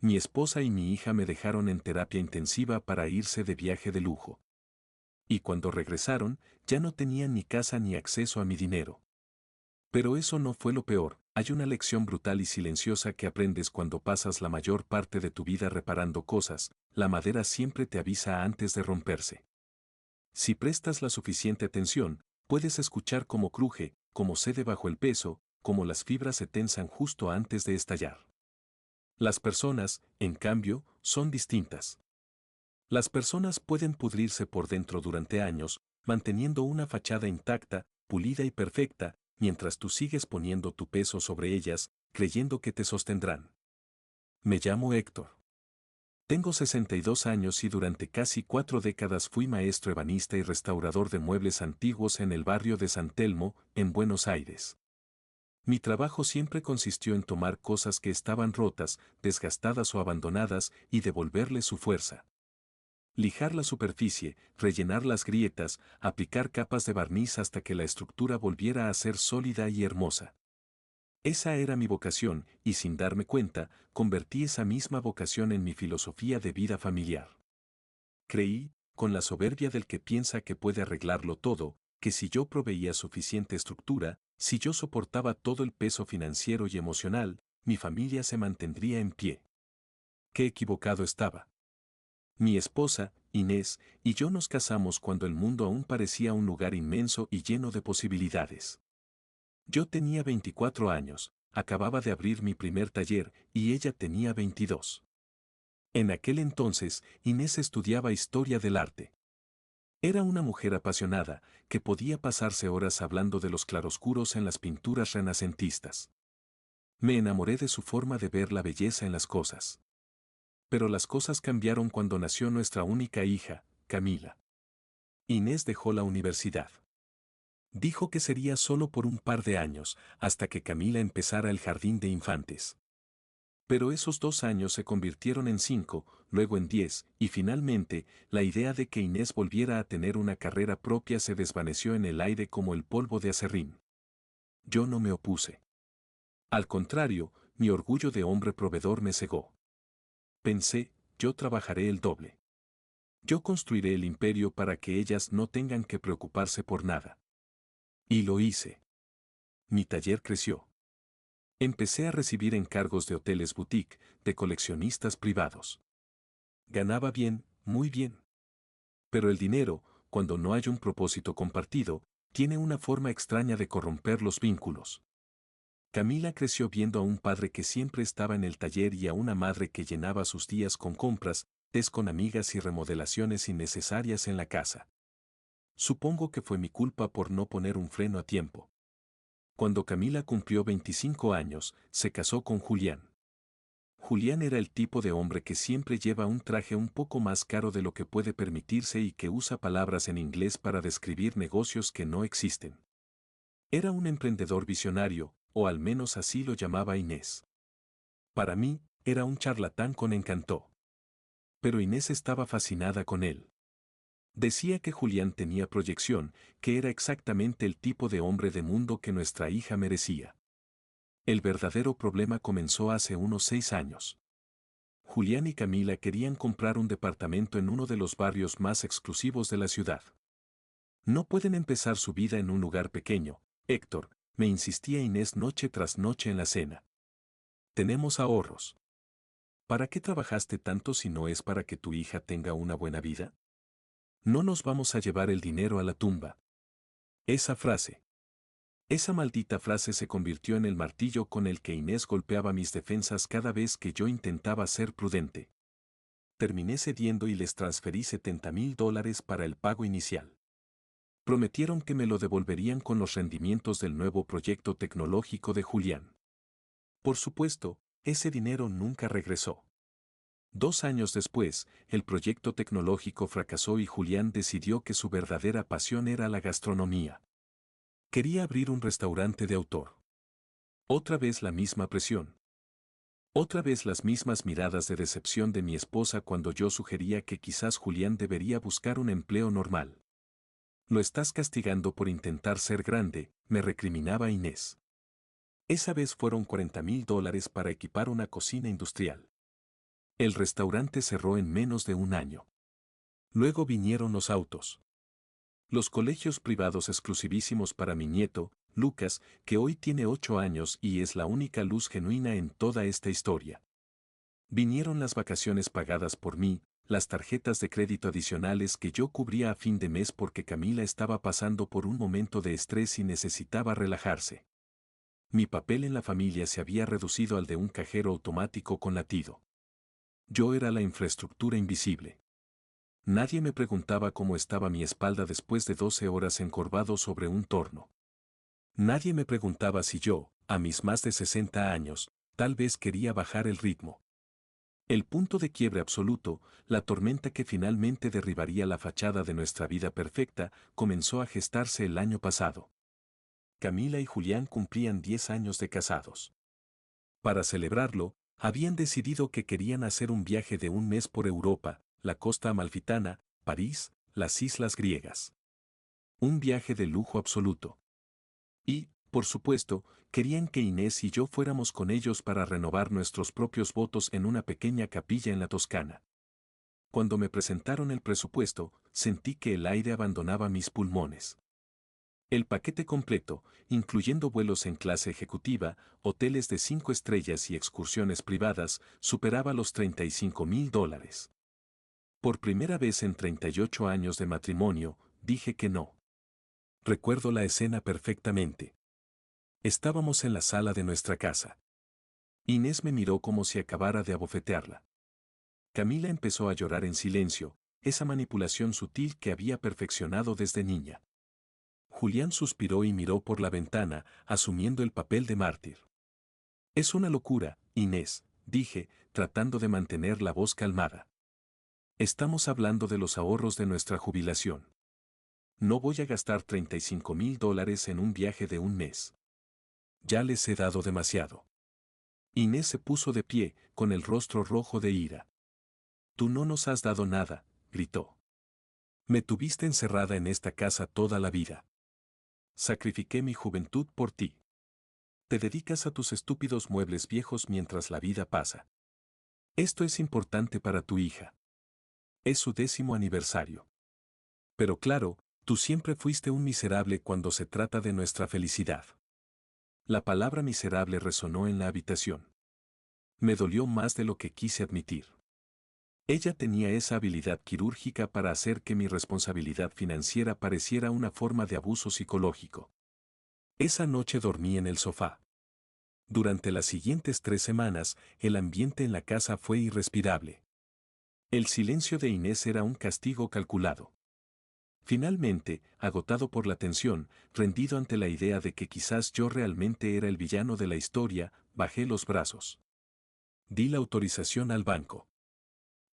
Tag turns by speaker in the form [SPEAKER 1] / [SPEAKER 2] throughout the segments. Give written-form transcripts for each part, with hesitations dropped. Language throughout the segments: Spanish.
[SPEAKER 1] Mi esposa y mi hija me dejaron en terapia intensiva para irse de viaje de lujo. Y cuando regresaron, ya no tenían ni casa ni acceso a mi dinero. Pero eso no fue lo peor. Hay una lección brutal y silenciosa que aprendes cuando pasas la mayor parte de tu vida reparando cosas. La madera siempre te avisa antes de romperse. Si prestas la suficiente atención, puedes escuchar cómo cruje, cómo cede bajo el peso, cómo las fibras se tensan justo antes de estallar. Las personas, en cambio, son distintas. Las personas pueden pudrirse por dentro durante años, manteniendo una fachada intacta, pulida y perfecta, mientras tú sigues poniendo tu peso sobre ellas, creyendo que te sostendrán. Me llamo Héctor. Tengo 62 años y durante casi 4 décadas fui maestro ebanista y restaurador de muebles antiguos en el barrio de San Telmo, en Buenos Aires. Mi trabajo siempre consistió en tomar cosas que estaban rotas, desgastadas o abandonadas y devolverles su fuerza. Lijar la superficie, rellenar las grietas, aplicar capas de barniz hasta que la estructura volviera a ser sólida y hermosa. Esa era mi vocación, y sin darme cuenta, convertí esa misma vocación en mi filosofía de vida familiar. Creí, con la soberbia del que piensa que puede arreglarlo todo, que si yo proveía suficiente estructura, si yo soportaba todo el peso financiero y emocional, mi familia se mantendría en pie. Qué equivocado estaba. Mi esposa, Inés, y yo nos casamos cuando el mundo aún parecía un lugar inmenso y lleno de posibilidades. Yo tenía 24 años, acababa de abrir mi primer taller y ella tenía 22. En aquel entonces, Inés estudiaba historia del arte. Era una mujer apasionada, que podía pasarse horas hablando de los claroscuros en las pinturas renacentistas. Me enamoré de su forma de ver la belleza en las cosas. Pero las cosas cambiaron cuando nació nuestra única hija, Camila. Inés dejó la universidad. Dijo que sería solo por un par de años, hasta que Camila empezara el jardín de infantes. Pero esos 2 años se convirtieron en 5, luego en 10, y finalmente, la idea de que Inés volviera a tener una carrera propia se desvaneció en el aire como el polvo de aserrín. Yo no me opuse. Al contrario, mi orgullo de hombre proveedor me cegó. Pensé, yo trabajaré el doble. Yo construiré el imperio para que ellas no tengan que preocuparse por nada. Y lo hice. Mi taller creció. Empecé a recibir encargos de hoteles boutique, de coleccionistas privados. Ganaba bien, muy bien. Pero el dinero, cuando no hay un propósito compartido, tiene una forma extraña de corromper los vínculos. Camila creció viendo a un padre que siempre estaba en el taller y a una madre que llenaba sus días con compras, tés con amigas y remodelaciones innecesarias en la casa. Supongo que fue mi culpa por no poner un freno a tiempo. Cuando Camila cumplió 25 años, se casó con Julián. Julián era el tipo de hombre que siempre lleva un traje un poco más caro de lo que puede permitirse y que usa palabras en inglés para describir negocios que no existen. Era un emprendedor visionario, o al menos así lo llamaba Inés. Para mí, era un charlatán con encanto. Pero Inés estaba fascinada con él. Decía que Julián tenía proyección, que era exactamente el tipo de hombre de mundo que nuestra hija merecía. El verdadero problema comenzó hace unos 6 años. Julián y Camila querían comprar un departamento en uno de los barrios más exclusivos de la ciudad. No pueden empezar su vida en un lugar pequeño, Héctor, me insistía Inés noche tras noche en la cena. Tenemos ahorros. ¿Para qué trabajaste tanto si no es para que tu hija tenga una buena vida? No nos vamos a llevar el dinero a la tumba. Esa maldita frase se convirtió en el martillo con el que Inés golpeaba mis defensas cada vez que yo intentaba ser prudente. Terminé cediendo y les transferí $70,000 para el pago inicial. Prometieron que me lo devolverían con los rendimientos del nuevo proyecto tecnológico de Julián. Por supuesto, ese dinero nunca regresó. 2 años después, el proyecto tecnológico fracasó y Julián decidió que su verdadera pasión era la gastronomía. Quería abrir un restaurante de autor. Otra vez la misma presión. Otra vez las mismas miradas de decepción de mi esposa cuando yo sugería que quizás Julián debería buscar un empleo normal. Lo estás castigando por intentar ser grande, me recriminaba Inés. Esa vez fueron $40,000 para equipar una cocina industrial. El restaurante cerró en menos de un año. Luego vinieron los autos. Los colegios privados exclusivísimos para mi nieto, Lucas, que hoy tiene 8 años y es la única luz genuina en toda esta historia. Vinieron las vacaciones pagadas por mí, las tarjetas de crédito adicionales que yo cubría a fin de mes porque Camila estaba pasando por un momento de estrés y necesitaba relajarse. Mi papel en la familia se había reducido al de un cajero automático con latido. Yo era la infraestructura invisible. Nadie me preguntaba cómo estaba mi espalda después de 12 horas encorvado sobre un torno. Nadie me preguntaba si yo, a mis más de 60 años, tal vez quería bajar el ritmo. El punto de quiebre absoluto, la tormenta que finalmente derribaría la fachada de nuestra vida perfecta, comenzó a gestarse el año pasado. Camila y Julián cumplían 10 años de casados. Para celebrarlo, habían decidido que querían hacer un viaje de un mes por Europa, la costa amalfitana, París, las islas griegas. Un viaje de lujo absoluto. Y, por supuesto, querían que Inés y yo fuéramos con ellos para renovar nuestros propios votos en una pequeña capilla en la Toscana. Cuando me presentaron el presupuesto, sentí que el aire abandonaba mis pulmones. El paquete completo, incluyendo vuelos en clase ejecutiva, hoteles de 5 estrellas y excursiones privadas, superaba los $35,000. Por primera vez en 38 años de matrimonio, dije que no. Recuerdo la escena perfectamente. Estábamos en la sala de nuestra casa. Inés me miró como si acabara de abofetearla. Camila empezó a llorar en silencio, esa manipulación sutil que había perfeccionado desde niña. Julián suspiró y miró por la ventana, asumiendo el papel de mártir. Es una locura, Inés, dije, tratando de mantener la voz calmada. Estamos hablando de los ahorros de nuestra jubilación. No voy a gastar $35,000 en un viaje de un mes. Ya les he dado demasiado. Inés se puso de pie, con el rostro rojo de ira. Tú no nos has dado nada, gritó. Me tuviste encerrada en esta casa toda la vida. Sacrifiqué mi juventud por ti. Te dedicas a tus estúpidos muebles viejos mientras la vida pasa. Esto es importante para tu hija. Es su 10º aniversario. Pero claro, tú siempre fuiste un miserable cuando se trata de nuestra felicidad. La palabra miserable resonó en la habitación. Me dolió más de lo que quise admitir. Ella tenía esa habilidad quirúrgica para hacer que mi responsabilidad financiera pareciera una forma de abuso psicológico. Esa noche dormí en el sofá. Durante las siguientes 3 semanas, el ambiente en la casa fue irrespirable. El silencio de Inés era un castigo calculado. Finalmente, agotado por la tensión, rendido ante la idea de que quizás yo realmente era el villano de la historia, bajé los brazos. Di la autorización al banco.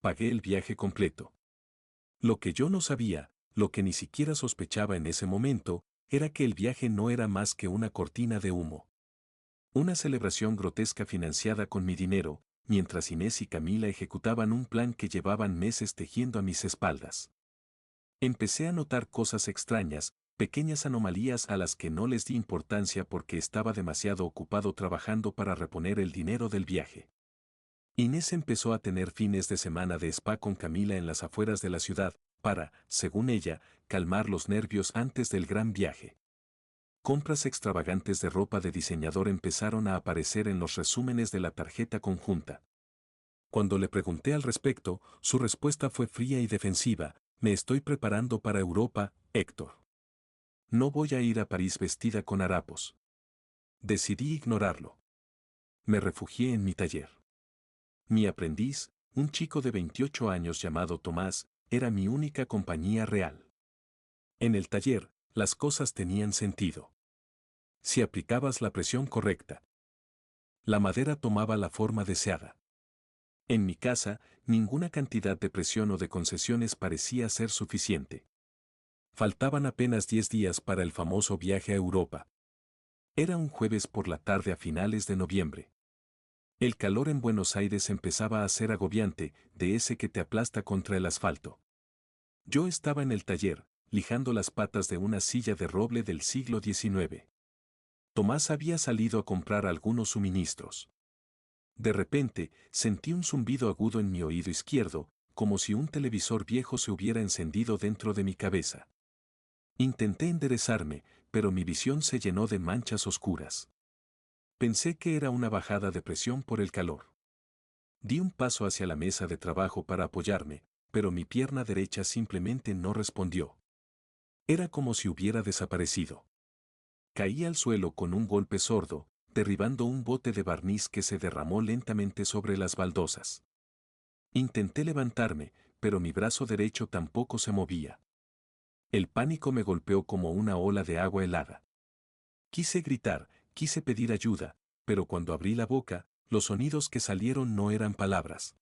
[SPEAKER 1] Pagué el viaje completo. Lo que yo no sabía, lo que ni siquiera sospechaba en ese momento, era que el viaje no era más que una cortina de humo. Una celebración grotesca financiada con mi dinero, mientras Inés y Camila ejecutaban un plan que llevaban meses tejiendo a mis espaldas. Empecé a notar cosas extrañas, pequeñas anomalías a las que no les di importancia porque estaba demasiado ocupado trabajando para reponer el dinero del viaje. Inés empezó a tener fines de semana de spa con Camila en las afueras de la ciudad, para, según ella, calmar los nervios antes del gran viaje. Compras extravagantes de ropa de diseñador empezaron a aparecer en los resúmenes de la tarjeta conjunta. Cuando le pregunté al respecto, su respuesta fue fría y defensiva: me estoy preparando para Europa, Héctor. No voy a ir a París vestida con harapos. Decidí ignorarlo. Me refugié en mi taller. Mi aprendiz, un chico de 28 años llamado Tomás, era mi única compañía real. En el taller, las cosas tenían sentido. Si aplicabas la presión correcta, la madera tomaba la forma deseada. En mi casa, ninguna cantidad de presión o de concesiones parecía ser suficiente. Faltaban apenas 10 días para el famoso viaje a Europa. Era un jueves por la tarde a finales de noviembre. El calor en Buenos Aires empezaba a ser agobiante, de ese que te aplasta contra el asfalto. Yo estaba en el taller, lijando las patas de una silla de roble del siglo XIX. Tomás había salido a comprar algunos suministros. De repente, sentí un zumbido agudo en mi oído izquierdo, como si un televisor viejo se hubiera encendido dentro de mi cabeza. Intenté enderezarme, pero mi visión se llenó de manchas oscuras. Pensé que era una bajada de presión por el calor. Di un paso hacia la mesa de trabajo para apoyarme, pero mi pierna derecha simplemente no respondió. Era como si hubiera desaparecido. Caí al suelo con un golpe sordo, derribando un bote de barniz que se derramó lentamente sobre las baldosas. Intenté levantarme, pero mi brazo derecho tampoco se movía. El pánico me golpeó como una ola de agua helada. Quise gritar, quise pedir ayuda, pero cuando abrí la boca, los sonidos que salieron no eran palabras.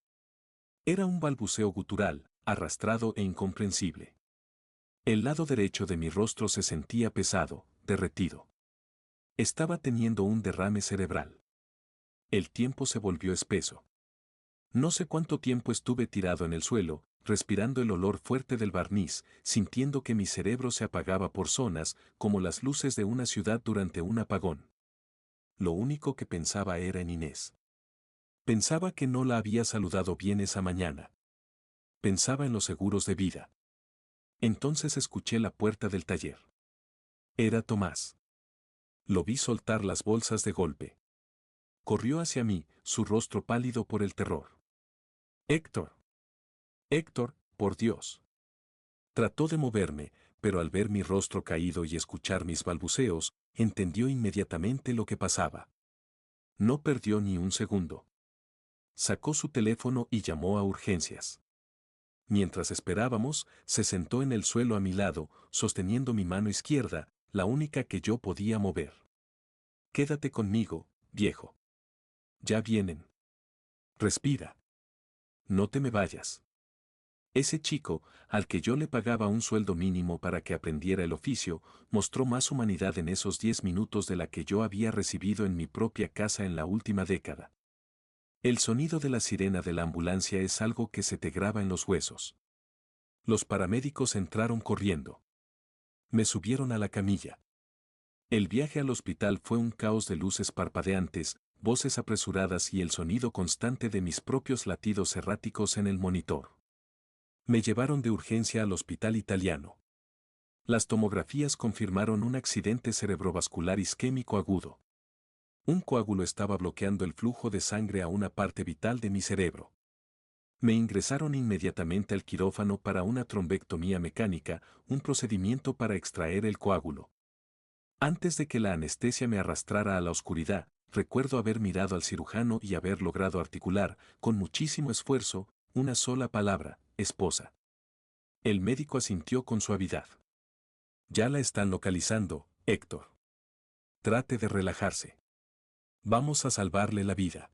[SPEAKER 1] Era un balbuceo gutural, arrastrado e incomprensible. El lado derecho de mi rostro se sentía pesado, derretido. Estaba teniendo un derrame cerebral. El tiempo se volvió espeso. No sé cuánto tiempo estuve tirado en el suelo, respirando el olor fuerte del barniz, sintiendo que mi cerebro se apagaba por zonas, como las luces de una ciudad durante un apagón. Lo único que pensaba era en Inés. Pensaba que no la había saludado bien esa mañana. Pensaba en los seguros de vida. Entonces escuché la puerta del taller. Era Tomás. Lo vi soltar las bolsas de golpe. Corrió hacia mí, su rostro pálido por el terror. Héctor. Héctor, por Dios. Trató de moverme, pero al ver mi rostro caído y escuchar mis balbuceos, entendió inmediatamente lo que pasaba. No perdió ni un segundo. Sacó su teléfono y llamó a urgencias. Mientras esperábamos, se sentó en el suelo a mi lado, sosteniendo mi mano izquierda, la única que yo podía mover. Quédate conmigo, viejo. Ya vienen. Respira. No te me vayas. Ese chico, al que yo le pagaba un sueldo mínimo para que aprendiera el oficio, mostró más humanidad en esos 10 minutos de la que yo había recibido en mi propia casa en la última década. El sonido de la sirena de la ambulancia es algo que se te graba en los huesos. Los paramédicos entraron corriendo. Me subieron a la camilla. El viaje al hospital fue un caos de luces parpadeantes, voces apresuradas y el sonido constante de mis propios latidos erráticos en el monitor. Me llevaron de urgencia al hospital italiano. Las tomografías confirmaron un accidente cerebrovascular isquémico agudo. Un coágulo estaba bloqueando el flujo de sangre a una parte vital de mi cerebro. Me ingresaron inmediatamente al quirófano para una trombectomía mecánica, un procedimiento para extraer el coágulo. Antes de que la anestesia me arrastrara a la oscuridad, recuerdo haber mirado al cirujano y haber logrado articular, con muchísimo esfuerzo, una sola palabra: esposa. El médico asintió con suavidad. Ya la están localizando, Héctor. Trate de relajarse. Vamos a salvarle la vida.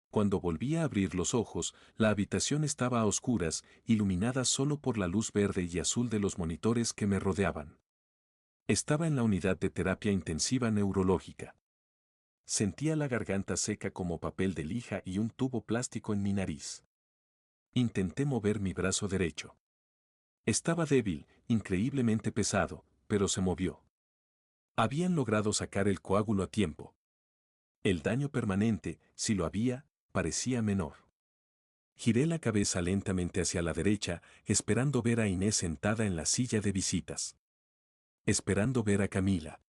[SPEAKER 1] Cuando volví a abrir los ojos, la habitación estaba a oscuras, iluminada solo por la luz verde y azul de los monitores que me rodeaban. Estaba en la unidad de terapia intensiva neurológica. Sentía la garganta seca como papel de lija y un tubo plástico en mi nariz. Intenté mover mi brazo derecho. Estaba débil, increíblemente pesado, pero se movió. Habían logrado sacar el coágulo a tiempo. El daño permanente, si lo había, parecía menor. Giré la cabeza lentamente hacia la derecha, esperando ver a Inés sentada en la silla de visitas. Esperando ver a Camila.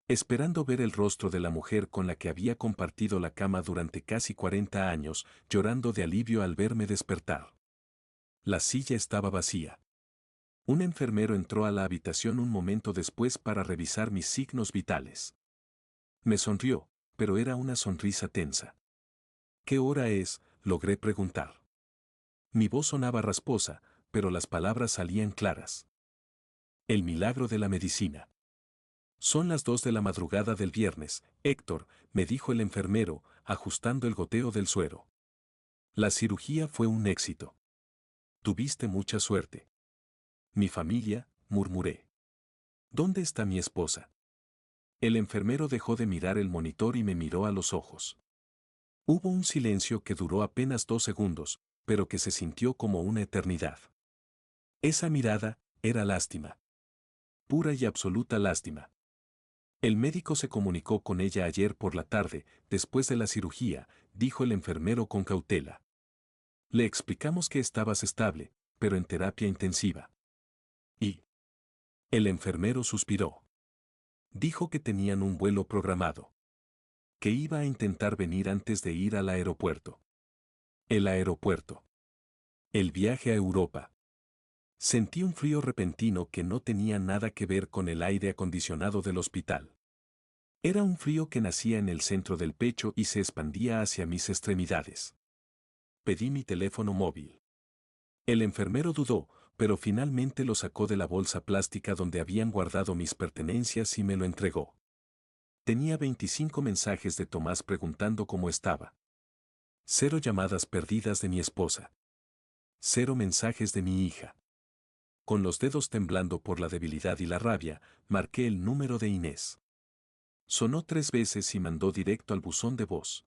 [SPEAKER 1] Esperando ver el rostro de la mujer con la que había compartido la cama durante casi 40 años, llorando de alivio al verme despertar. La silla estaba vacía. Un enfermero entró a la habitación un momento después para revisar mis signos vitales. Me sonrió, pero era una sonrisa tensa. ¿Qué hora es?, logré preguntar. Mi voz sonaba rasposa, pero las palabras salían claras. El milagro de la medicina. Son las 2 de la madrugada del viernes, Héctor, me dijo el enfermero, ajustando el goteo del suero. La cirugía fue un éxito. Tuviste mucha suerte. Mi familia, murmuré. ¿Dónde está mi esposa? El enfermero dejó de mirar el monitor y me miró a los ojos. Hubo un silencio que duró apenas 2 segundos, pero que se sintió como una eternidad. Esa mirada era lástima. Pura y absoluta lástima. El médico se comunicó con ella ayer por la tarde, después de la cirugía, dijo el enfermero con cautela. Le explicamos que estabas estable, pero en terapia intensiva. Y el enfermero suspiró. Dijo que tenían un vuelo programado. Que iba a intentar venir antes de ir al aeropuerto. El aeropuerto. El viaje a Europa. Sentí un frío repentino que no tenía nada que ver con el aire acondicionado del hospital. Era un frío que nacía en el centro del pecho y se expandía hacia mis extremidades. Pedí mi teléfono móvil. El enfermero dudó, pero finalmente lo sacó de la bolsa plástica donde habían guardado mis pertenencias y me lo entregó. Tenía 25 mensajes de Tomás preguntando cómo estaba. 0 llamadas perdidas de mi esposa. 0 mensajes de mi hija. Con los dedos temblando por la debilidad y la rabia, marqué el número de Inés. Sonó 3 veces y mandó directo al buzón de voz.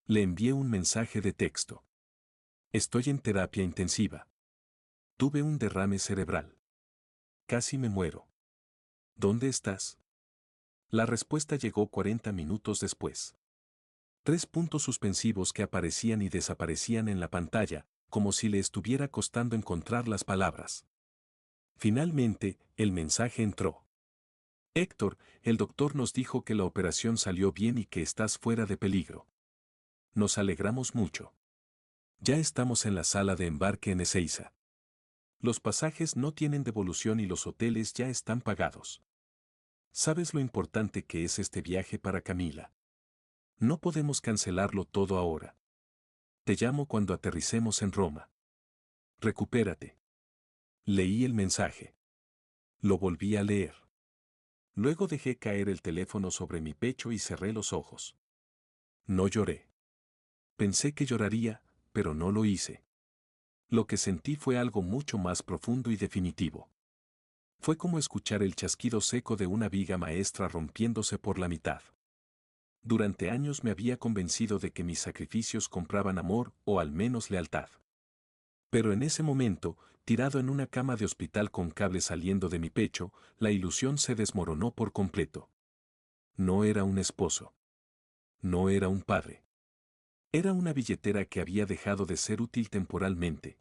[SPEAKER 1] Le envié un mensaje de texto. Estoy en terapia intensiva. Tuve un derrame cerebral. Casi me muero. ¿Dónde estás? La respuesta llegó 40 minutos después. 3 puntos suspensivos que aparecían y desaparecían en la pantalla, como si le estuviera costando encontrar las palabras. Finalmente, el mensaje entró. Héctor, el doctor nos dijo que la operación salió bien y que estás fuera de peligro. Nos alegramos mucho. Ya estamos en la sala de embarque en Ezeiza. Los pasajes no tienen devolución y los hoteles ya están pagados. ¿Sabes lo importante que es este viaje para Camila? No podemos cancelarlo todo ahora. Te llamo cuando aterricemos en Roma. Recupérate. Leí el mensaje. Lo volví a leer. Luego dejé caer el teléfono sobre mi pecho y cerré los ojos. No lloré. Pensé que lloraría, pero no lo hice. Lo que sentí fue algo mucho más profundo y definitivo. Fue como escuchar el chasquido seco de una viga maestra rompiéndose por la mitad. Durante años me había convencido de que mis sacrificios compraban amor o al menos lealtad. Pero en ese momento, tirado en una cama de hospital con cables saliendo de mi pecho, la ilusión se desmoronó por completo. No era un esposo. No era un padre. Era una billetera que había dejado de ser útil temporalmente.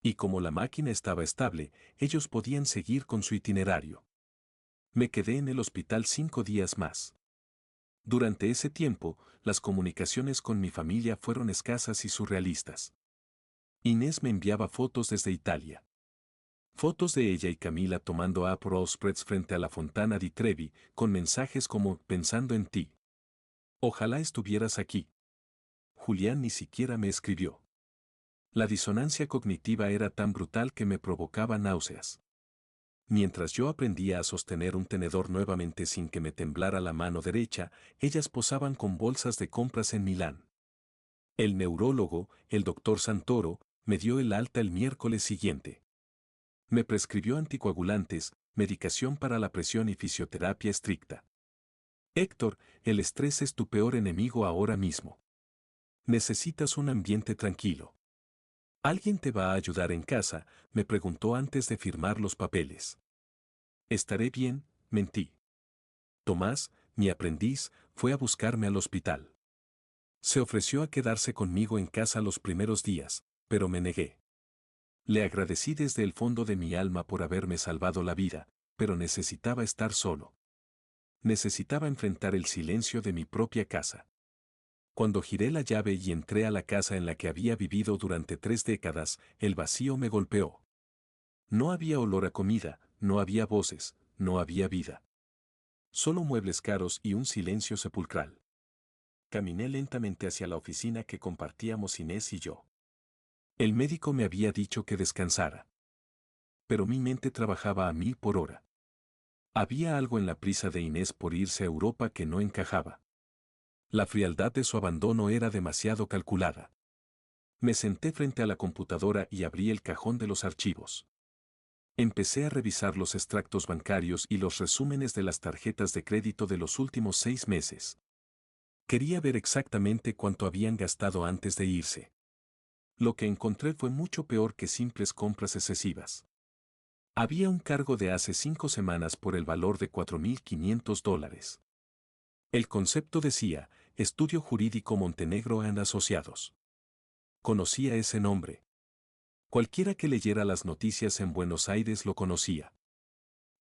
[SPEAKER 1] Y como la máquina estaba estable, ellos podían seguir con su itinerario. Me quedé en el hospital 5 días más. Durante ese tiempo, las comunicaciones con mi familia fueron escasas y surrealistas. Inés me enviaba fotos desde Italia. Fotos de ella y Camila tomando Aperol Spritz frente a la Fontana di Trevi, con mensajes como «pensando en ti». Ojalá estuvieras aquí. Julián ni siquiera me escribió. La disonancia cognitiva era tan brutal que me provocaba náuseas. Mientras yo aprendía a sostener un tenedor nuevamente sin que me temblara la mano derecha, ellas posaban con bolsas de compras en Milán. El neurólogo, el doctor Santoro, me dio el alta el miércoles siguiente. Me prescribió anticoagulantes, medicación para la presión y fisioterapia estricta. Héctor, el estrés es tu peor enemigo ahora mismo. Necesitas un ambiente tranquilo. ¿Alguien te va a ayudar en casa?, me preguntó antes de firmar los papeles. Estaré bien, mentí. Tomás, mi aprendiz, fue a buscarme al hospital. Se ofreció a quedarse conmigo en casa los primeros días, pero me negué. Le agradecí desde el fondo de mi alma por haberme salvado la vida, pero necesitaba estar solo. Necesitaba enfrentar el silencio de mi propia casa. Cuando giré la llave y entré a la casa en la que había vivido durante 3 décadas, el vacío me golpeó. No había olor a comida, no había voces, no había vida. Solo muebles caros y un silencio sepulcral. Caminé lentamente hacia la oficina que compartíamos Inés y yo. El médico me había dicho que descansara. Pero mi mente trabajaba a 1000 por hora. Había algo en la prisa de Inés por irse a Europa que no encajaba. La frialdad de su abandono era demasiado calculada. Me senté frente a la computadora y abrí el cajón de los archivos. Empecé a revisar los extractos bancarios y los resúmenes de las tarjetas de crédito de los últimos 6 meses. Quería ver exactamente cuánto habían gastado antes de irse. Lo que encontré fue mucho peor que simples compras excesivas. Había un cargo de hace 5 semanas por el valor de $4.500. El concepto decía, Estudio Jurídico Montenegro and Asociados. Conocía ese nombre. Cualquiera que leyera las noticias en Buenos Aires lo conocía.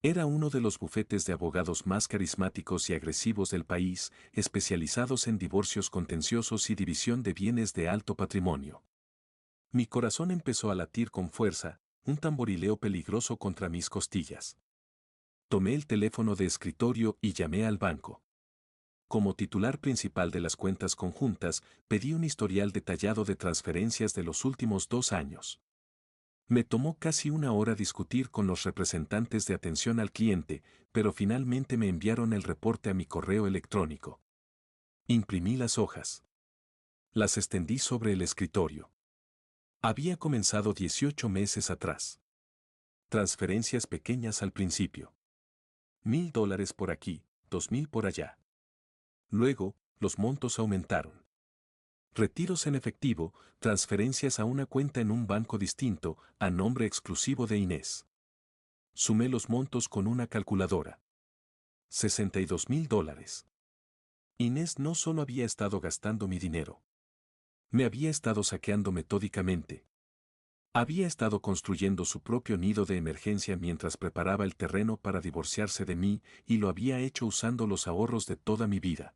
[SPEAKER 1] Era uno de los bufetes de abogados más carismáticos y agresivos del país, especializados en divorcios contenciosos y división de bienes de alto patrimonio. Mi corazón empezó a latir con fuerza, un tamborileo peligroso contra mis costillas. Tomé el teléfono de escritorio y llamé al banco. Como titular principal de las cuentas conjuntas, pedí un historial detallado de transferencias de los últimos 2 años. Me tomó casi una hora discutir con los representantes de atención al cliente, pero finalmente me enviaron el reporte a mi correo electrónico. Imprimí las hojas. Las extendí sobre el escritorio. Había comenzado 18 meses atrás. Transferencias pequeñas al principio. $1.000 por aquí, 2.000 por allá. Luego, los montos aumentaron. Retiros en efectivo, transferencias a una cuenta en un banco distinto, a nombre exclusivo de Inés. Sumé los montos con una calculadora. $62.000. Inés no solo había estado gastando mi dinero. Me había estado saqueando metódicamente. Había estado construyendo su propio nido de emergencia mientras preparaba el terreno para divorciarse de mí y lo había hecho usando los ahorros de toda mi vida.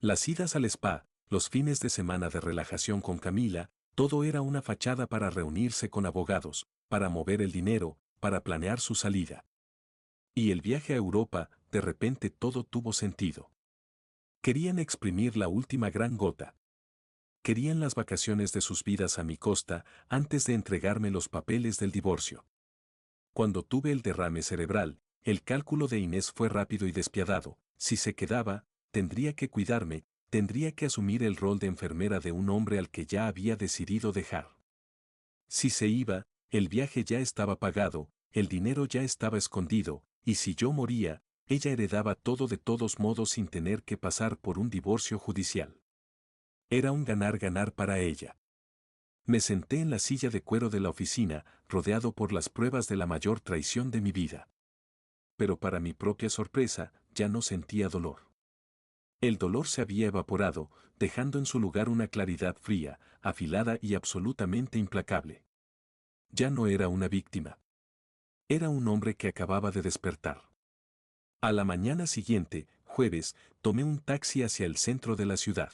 [SPEAKER 1] Las idas al spa, los fines de semana de relajación con Camila, todo era una fachada para reunirse con abogados, para mover el dinero, para planear su salida. Y el viaje a Europa, de repente todo tuvo sentido. Querían exprimir la última gran gota. Querían las vacaciones de sus vidas a mi costa antes de entregarme los papeles del divorcio. Cuando tuve el derrame cerebral, el cálculo de Inés fue rápido y despiadado. Si se quedaba, tendría que cuidarme, tendría que asumir el rol de enfermera de un hombre al que ya había decidido dejar. Si se iba, el viaje ya estaba pagado, el dinero ya estaba escondido, y si yo moría, ella heredaba todo de todos modos sin tener que pasar por un divorcio judicial. Era un ganar-ganar para ella. Me senté en la silla de cuero de la oficina, rodeado por las pruebas de la mayor traición de mi vida. Pero para mi propia sorpresa, ya no sentía dolor. El dolor se había evaporado, dejando en su lugar una claridad fría, afilada y absolutamente implacable. Ya no era una víctima. Era un hombre que acababa de despertar. A la mañana siguiente, jueves, tomé un taxi hacia el centro de la ciudad.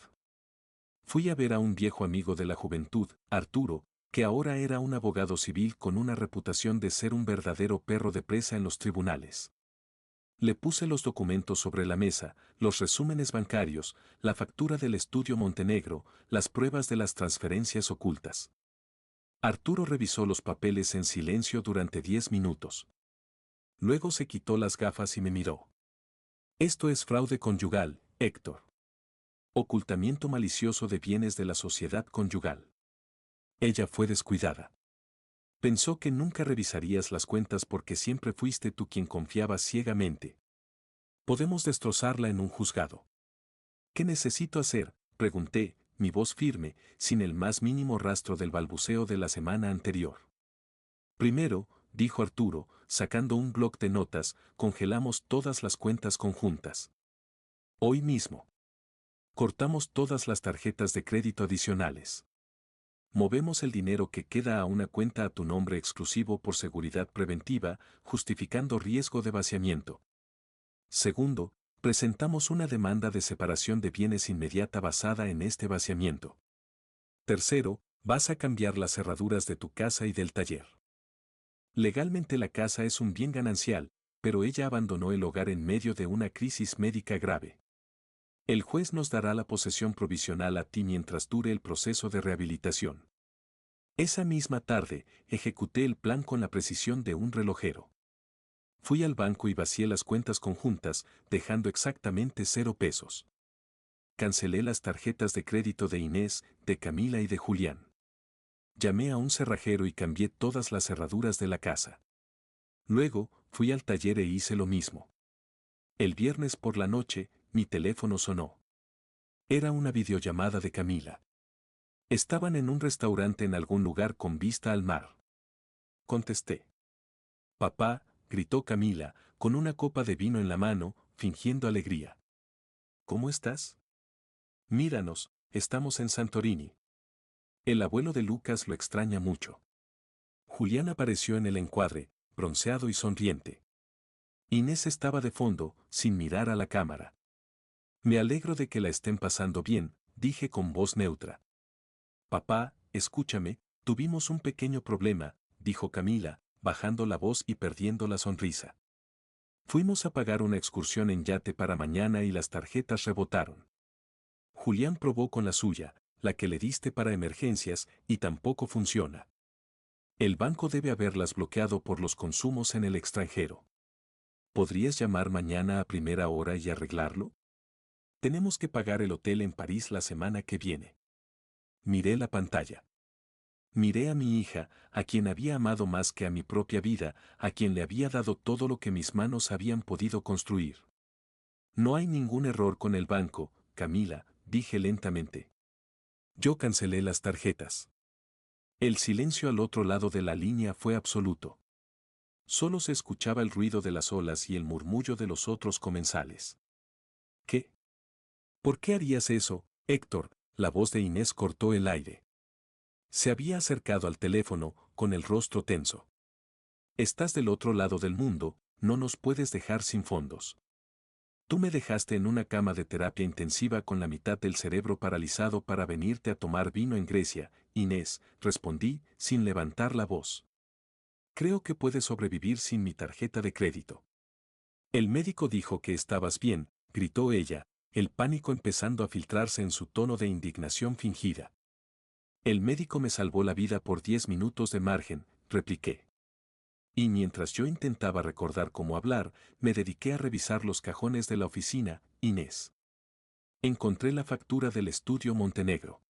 [SPEAKER 1] Fui a ver a un viejo amigo de la juventud, Arturo, que ahora era un abogado civil con una reputación de ser un verdadero perro de presa en los tribunales. Le puse los documentos sobre la mesa, los resúmenes bancarios, la factura del estudio Montenegro, las pruebas de las transferencias ocultas. Arturo revisó los papeles en silencio durante 10 minutos. Luego se quitó las gafas y me miró. Esto es fraude conyugal, Héctor. Ocultamiento malicioso de bienes de la sociedad conyugal. Ella fue descuidada. Pensó que nunca revisarías las cuentas porque siempre fuiste tú quien confiaba ciegamente. Podemos destrozarla en un juzgado. ¿Qué necesito hacer?, pregunté, mi voz firme, sin el más mínimo rastro del balbuceo de la semana anterior. Primero, dijo Arturo, sacando un bloc de notas, congelamos todas las cuentas conjuntas. Hoy mismo. Cortamos todas las tarjetas de crédito adicionales. Movemos el dinero que queda a una cuenta a tu nombre exclusivo por seguridad preventiva, justificando riesgo de vaciamiento. Segundo, presentamos una demanda de separación de bienes inmediata basada en este vaciamiento. Tercero, vas a cambiar las cerraduras de tu casa y del taller. Legalmente la casa es un bien ganancial, pero ella abandonó el hogar en medio de una crisis médica grave. El juez nos dará la posesión provisional a ti mientras dure el proceso de rehabilitación. Esa misma tarde, ejecuté el plan con la precisión de un relojero. Fui al banco y vacié las cuentas conjuntas, dejando exactamente 0 pesos. Cancelé las tarjetas de crédito de Inés, de Camila y de Julián. Llamé a un cerrajero y cambié todas las cerraduras de la casa. Luego, fui al taller e hice lo mismo. El viernes por la noche, mi teléfono sonó. Era una videollamada de Camila. Estaban en un restaurante en algún lugar con vista al mar. Contesté. Papá, gritó Camila, con una copa de vino en la mano, fingiendo alegría. ¿Cómo estás? Míranos, estamos en Santorini. El abuelo de Lucas lo extraña mucho. Julián apareció en el encuadre, bronceado y sonriente. Inés estaba de fondo, sin mirar a la cámara. Me alegro de que la estén pasando bien, dije con voz neutra. Papá, escúchame, tuvimos un pequeño problema, dijo Camila, bajando la voz y perdiendo la sonrisa. Fuimos a pagar una excursión en yate para mañana y las tarjetas rebotaron. Julián probó con la suya, la que le diste para emergencias, y tampoco funciona. El banco debe haberlas bloqueado por los consumos en el extranjero. ¿Podrías llamar mañana a primera hora y arreglarlo? Tenemos que pagar el hotel en París la semana que viene. Miré la pantalla. Miré a mi hija, a quien había amado más que a mi propia vida, a quien le había dado todo lo que mis manos habían podido construir. No hay ningún error con el banco, Camila, dije lentamente. Yo cancelé las tarjetas. El silencio al otro lado de la línea fue absoluto. Solo se escuchaba el ruido de las olas y el murmullo de los otros comensales. ¿Qué? ¿Por qué harías eso, Héctor? La voz de Inés cortó el aire. Se había acercado al teléfono, con el rostro tenso. Estás del otro lado del mundo, no nos puedes dejar sin fondos. Tú me dejaste en una cama de terapia intensiva con la mitad del cerebro paralizado para venirte a tomar vino en Grecia, Inés, respondí, sin levantar la voz. Creo que puedes sobrevivir sin mi tarjeta de crédito. El médico dijo que estabas bien, gritó ella, el pánico empezando a filtrarse en su tono de indignación fingida. El médico me salvó la vida por 10 minutos de margen, repliqué. Y mientras yo intentaba recordar cómo hablar, me dediqué a revisar los cajones de la oficina, Inés. Encontré la factura del estudio Montenegro.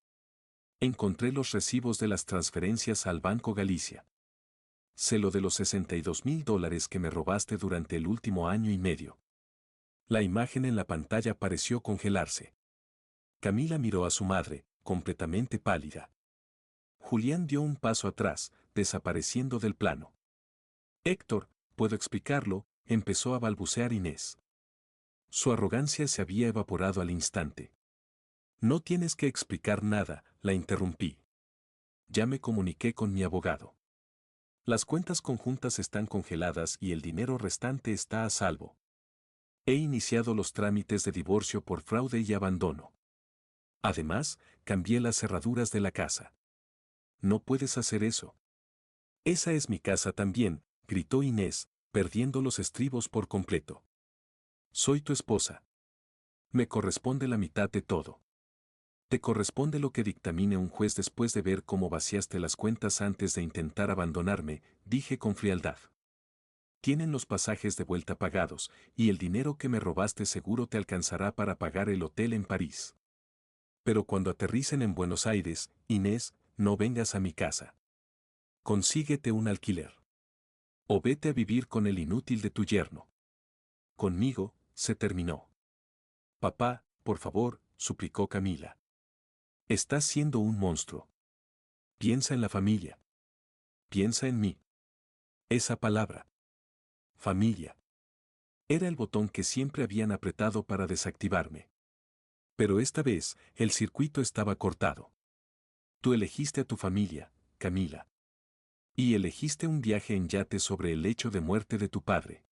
[SPEAKER 1] Encontré los recibos de las transferencias al Banco Galicia. Sé lo de los $62,000 que me robaste durante el último año y medio. La imagen en la pantalla pareció congelarse. Camila miró a su madre, completamente pálida. Julián dio un paso atrás, desapareciendo del plano. Héctor, puedo explicarlo, empezó a balbucear Inés. Su arrogancia se había evaporado al instante. No tienes que explicar nada, la interrumpí. Ya me comuniqué con mi abogado. Las cuentas conjuntas están congeladas y el dinero restante está a salvo. He iniciado los trámites de divorcio por fraude y abandono. Además, cambié las cerraduras de la casa. No puedes hacer eso. Esa es mi casa también, gritó Inés, perdiendo los estribos por completo. Soy tu esposa. Me corresponde la mitad de todo. Te corresponde lo que dictamine un juez después de ver cómo vaciaste las cuentas antes de intentar abandonarme, dije con frialdad. Tienen los pasajes de vuelta pagados, y el dinero que me robaste seguro te alcanzará para pagar el hotel en París. Pero cuando aterricen en Buenos Aires, Inés, no vengas a mi casa. Consíguete un alquiler. O vete a vivir con el inútil de tu yerno. Conmigo, se terminó. Papá, por favor, suplicó Camila. Estás siendo un monstruo. Piensa en la familia. Piensa en mí. Esa palabra. Familia. Era el botón que siempre habían apretado para desactivarme. Pero esta vez, el circuito estaba cortado. Tú elegiste a tu familia, Camila. Y elegiste un viaje en yate sobre el lecho de muerte de tu padre.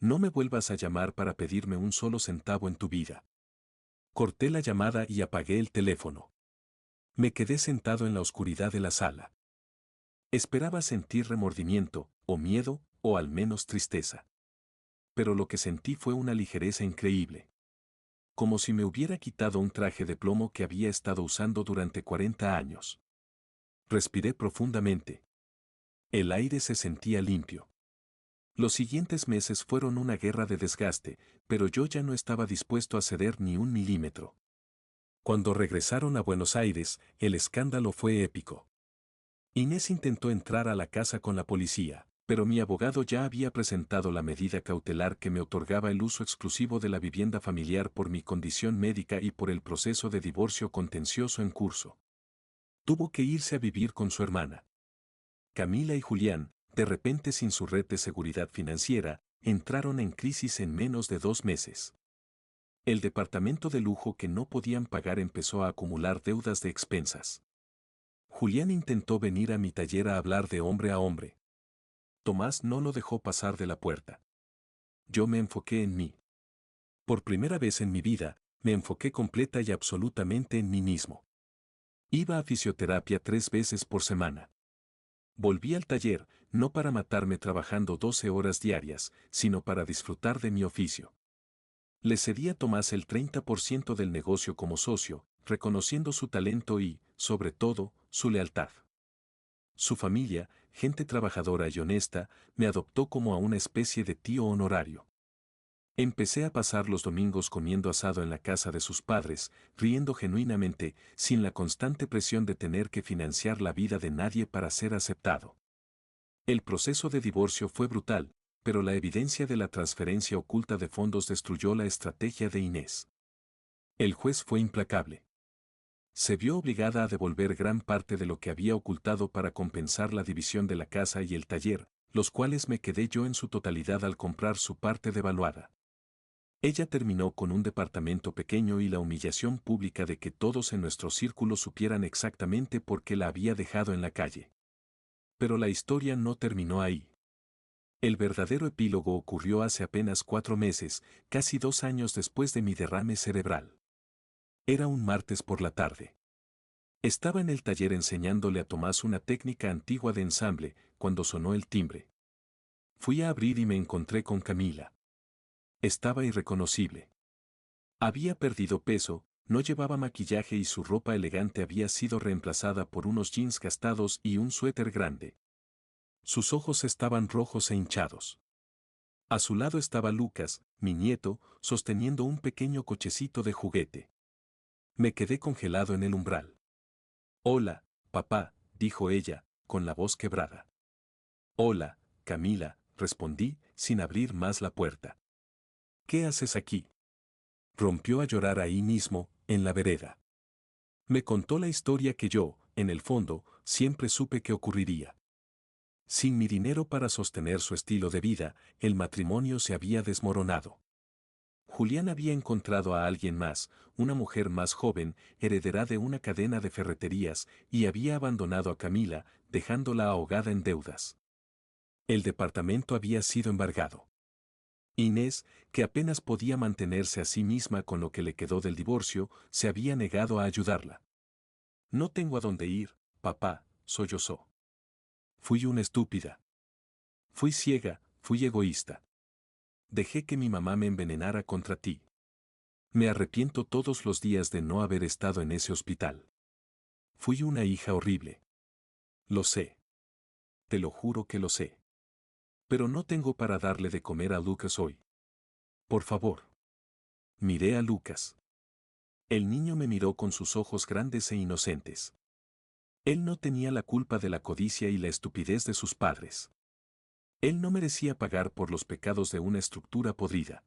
[SPEAKER 1] No me vuelvas a llamar para pedirme un solo centavo en tu vida. Corté la llamada y apagué el teléfono. Me quedé sentado en la oscuridad de la sala. Esperaba sentir remordimiento, o miedo, o al menos tristeza. Pero lo que sentí fue una ligereza increíble. Como si me hubiera quitado un traje de plomo que había estado usando durante 40 años. Respiré profundamente. El aire se sentía limpio. Los siguientes meses fueron una guerra de desgaste, pero yo ya no estaba dispuesto a ceder ni un milímetro. Cuando regresaron a Buenos Aires, el escándalo fue épico. Inés intentó entrar a la casa con la policía, pero mi abogado ya había presentado la medida cautelar que me otorgaba el uso exclusivo de la vivienda familiar por mi condición médica y por el proceso de divorcio contencioso en curso. Tuvo que irse a vivir con su hermana. Camila y Julián, De repente, sin su red de seguridad financiera, entraron en crisis en menos de 2 meses. El departamento de lujo que no podían pagar empezó a acumular deudas de expensas. Julián intentó venir a mi taller a hablar de hombre a hombre. Tomás no lo dejó pasar de la puerta. Yo me enfoqué en mí. Por primera vez en mi vida, me enfoqué completa y absolutamente en mí mismo. Iba a fisioterapia 3 veces por semana. Volví al taller, no para matarme trabajando 12 horas diarias, sino para disfrutar de mi oficio. Le cedí a Tomás el 30% del negocio como socio, reconociendo su talento y, sobre todo, su lealtad. Su familia, gente trabajadora y honesta, me adoptó como a una especie de tío honorario. Empecé a pasar los domingos comiendo asado en la casa de sus padres, riendo genuinamente, sin la constante presión de tener que financiar la vida de nadie para ser aceptado. El proceso de divorcio fue brutal, pero la evidencia de la transferencia oculta de fondos destruyó la estrategia de Inés. El juez fue implacable. Se vio obligada a devolver gran parte de lo que había ocultado para compensar la división de la casa y el taller, los cuales me quedé yo en su totalidad al comprar su parte devaluada. Ella terminó con un departamento pequeño y la humillación pública de que todos en nuestro círculo supieran exactamente por qué la había dejado en la calle. Pero la historia no terminó ahí. El verdadero epílogo ocurrió hace apenas 4 meses, casi 2 años después de mi derrame cerebral. Era un martes por la tarde. Estaba en el taller enseñándole a Tomás una técnica antigua de ensamble, cuando sonó el timbre. Fui a abrir y me encontré con Camila. Estaba irreconocible. Había perdido peso, no llevaba maquillaje y su ropa elegante había sido reemplazada por unos jeans gastados y un suéter grande. Sus ojos estaban rojos e hinchados. A su lado estaba Lucas, mi nieto, sosteniendo un pequeño cochecito de juguete. Me quedé congelado en el umbral. Hola, papá, dijo ella, con la voz quebrada. Hola, Camila, respondí, sin abrir más la puerta. ¿Qué haces aquí? Rompió a llorar ahí mismo, en la vereda. Me contó la historia que yo, en el fondo, siempre supe que ocurriría. Sin mi dinero para sostener su estilo de vida, el matrimonio se había desmoronado. Julián había encontrado a alguien más, una mujer más joven, heredera de una cadena de ferreterías, y había abandonado a Camila, dejándola ahogada en deudas. El departamento había sido embargado. Inés, que apenas podía mantenerse a sí misma con lo que le quedó del divorcio, se había negado a ayudarla. No tengo a dónde ir, papá, sollozó. Fui una estúpida. Fui ciega, fui egoísta. Dejé que mi mamá me envenenara contra ti. Me arrepiento todos los días de no haber estado en ese hospital. Fui una hija horrible. Lo sé. Te lo juro que lo sé. Pero no tengo para darle de comer a Lucas hoy. Por favor. Miré a Lucas. El niño me miró con sus ojos grandes e inocentes. Él no tenía la culpa de la codicia y la estupidez de sus padres. Él no merecía pagar por los pecados de una estructura podrida.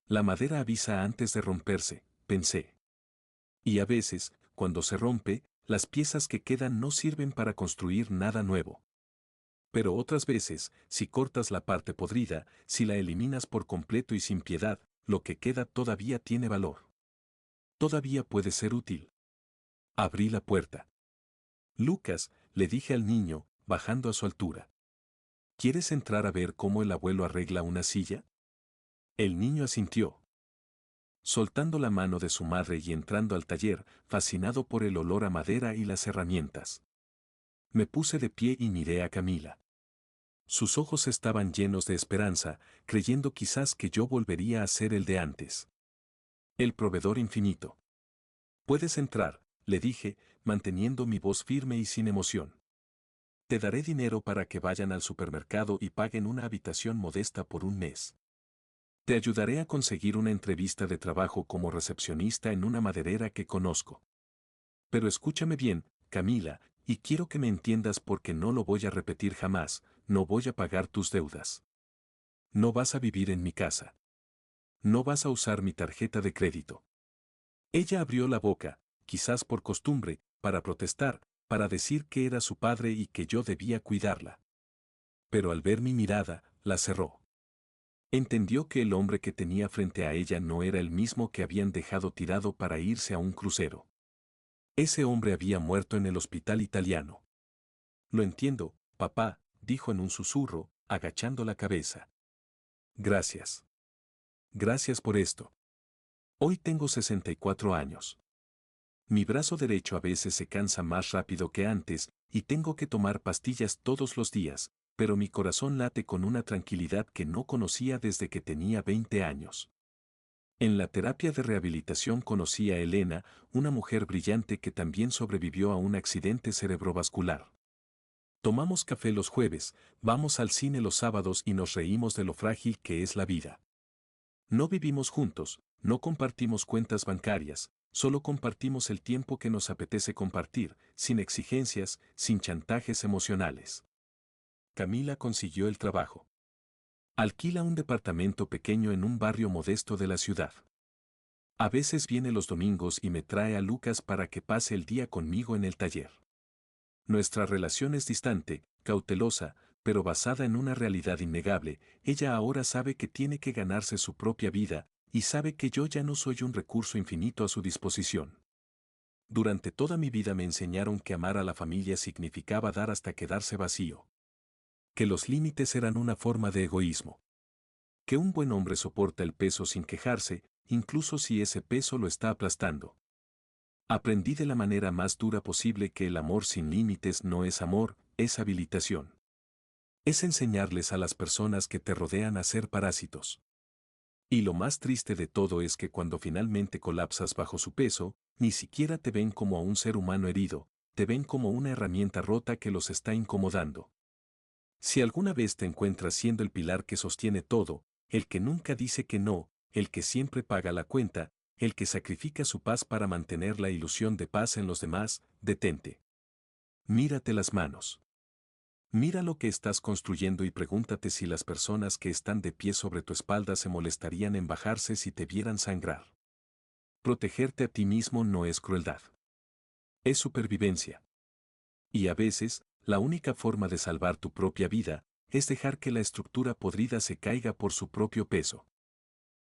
[SPEAKER 1] La madera avisa antes de romperse, pensé. Y a veces, cuando se rompe, las piezas que quedan no sirven para construir nada nuevo. Pero otras veces, si cortas la parte podrida, si la eliminas por completo y sin piedad, lo que queda todavía tiene valor. Todavía puede ser útil. Abrí la puerta. Lucas, le dije al niño, bajando a su altura. ¿Quieres entrar a ver cómo el abuelo arregla una silla? El niño asintió. Soltando la mano de su madre y entrando al taller, fascinado por el olor a madera y las herramientas. Me puse de pie y miré a Camila. Sus ojos estaban llenos de esperanza, creyendo quizás que yo volvería a ser el de antes. El proveedor infinito. Puedes entrar, le dije, manteniendo mi voz firme y sin emoción. Te daré dinero para que vayan al supermercado y paguen una habitación modesta por un mes. Te ayudaré a conseguir una entrevista de trabajo como recepcionista en una maderera que conozco. Pero escúchame bien, Camila, y quiero que me entiendas porque no lo voy a repetir jamás, no voy a pagar tus deudas. No vas a vivir en mi casa. No vas a usar mi tarjeta de crédito. Ella abrió la boca, quizás por costumbre, para protestar, para decir que era su padre y que yo debía cuidarla. pero al ver mi mirada, la cerró. Entendió que el hombre que tenía frente a ella no era el mismo que habían dejado tirado para irse a un crucero. Ese hombre había muerto en el hospital italiano. Lo entiendo, papá, dijo en un susurro, agachando la cabeza. Gracias. Gracias por esto. Hoy tengo 64 años. Mi brazo derecho a veces se cansa más rápido que antes y tengo que tomar pastillas todos los días, pero mi corazón late con una tranquilidad que no conocía desde que tenía 20 años. En la terapia de rehabilitación conocí a Elena, una mujer brillante que también sobrevivió a un accidente cerebrovascular. Tomamos café los jueves, vamos al cine los sábados y nos reímos de lo frágil que es la vida. No vivimos juntos, no compartimos cuentas bancarias, solo compartimos el tiempo que nos apetece compartir, sin exigencias, sin chantajes emocionales. Camila consiguió el trabajo. Alquila un departamento pequeño en un barrio modesto de la ciudad. A veces viene los domingos y me trae a Lucas para que pase el día conmigo en el taller. Nuestra relación es distante, cautelosa, pero basada en una realidad innegable. Ella ahora sabe que tiene que ganarse su propia vida, y sabe que yo ya no soy un recurso infinito a su disposición. Durante toda mi vida me enseñaron que amar a la familia significaba dar hasta quedarse vacío. Que los límites eran una forma de egoísmo. Que un buen hombre soporta el peso sin quejarse, incluso si ese peso lo está aplastando. Aprendí de la manera más dura posible que el amor sin límites no es amor, es habilitación. Es enseñarles a las personas que te rodean a ser parásitos. Y lo más triste de todo es que cuando finalmente colapsas bajo su peso, ni siquiera te ven como a un ser humano herido, te ven como una herramienta rota que los está incomodando. Si alguna vez te encuentras siendo el pilar que sostiene todo, el que nunca dice que no, el que siempre paga la cuenta, el que sacrifica su paz para mantener la ilusión de paz en los demás, detente. Mírate las manos. Mira lo que estás construyendo y pregúntate si las personas que están de pie sobre tu espalda se molestarían en bajarse si te vieran sangrar. Protegerte a ti mismo no es crueldad. Es supervivencia. Y a veces, la única forma de salvar tu propia vida es dejar que la estructura podrida se caiga por su propio peso.